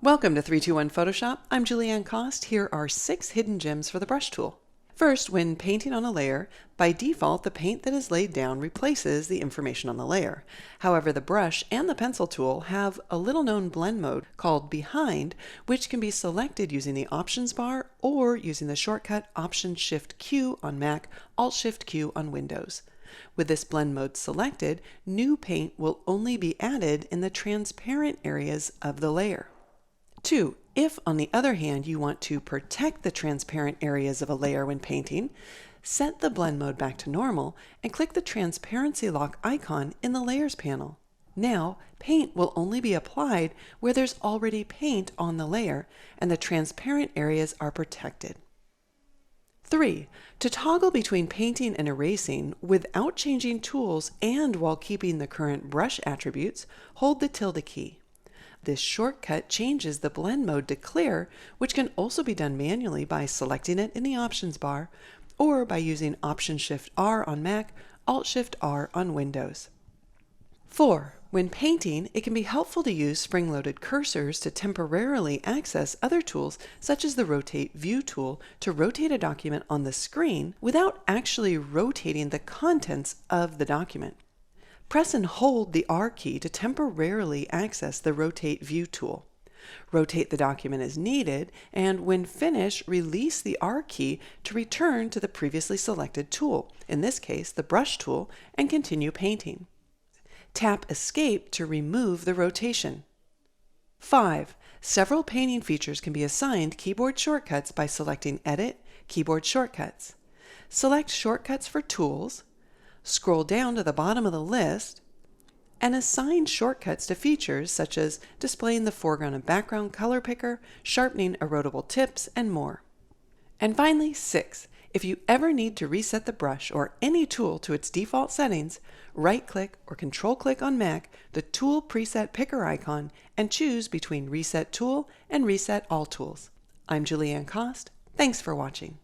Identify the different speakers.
Speaker 1: Welcome to 321 Photoshop. I'm Julieanne Kost. Here are 6 hidden gems for the brush tool. First, when painting on a layer, by default the paint that is laid down replaces the information on the layer. However, the brush and the pencil tool have a little known blend mode called Behind, which can be selected using the Options bar or using the shortcut Option-Shift-Q on Mac, Alt-Shift-Q on Windows. With this blend mode selected, new paint will only be added in the transparent areas of the layer. 2. If, on the other hand, you want to protect the transparent areas of a layer when painting, set the blend mode back to normal and click the transparency lock icon in the Layers panel. Now, paint will only be applied where there's already paint on the layer and the transparent areas are protected. 3. To toggle between painting and erasing without changing tools and while keeping the current brush attributes, hold the tilde key. This shortcut changes the blend mode to clear, which can also be done manually by selecting it in the Options bar or by using Option-Shift-R on Mac, Alt-Shift-R on Windows. 4. When painting, it can be helpful to use spring-loaded cursors to temporarily access other tools such as the Rotate View tool to rotate a document on the screen without actually rotating the contents of the document. Press and hold the R key to temporarily access the Rotate View tool. Rotate the document as needed, and when finished, release the R key to return to the previously selected tool, in this case the brush tool, and continue painting. Tap Escape to remove the rotation. 5. Several painting features can be assigned keyboard shortcuts by selecting Edit, Keyboard Shortcuts. Select Shortcuts for Tools, scroll down to the bottom of the list, and assign shortcuts to features such as displaying the foreground and background color picker, sharpening erodible tips, and more. And finally, 6. If you ever need to reset the brush or any tool to its default settings, right-click or Control-click on Mac the Tool Preset Picker icon and choose between Reset Tool and Reset All Tools. I'm Julieanne Kost. Thanks for watching.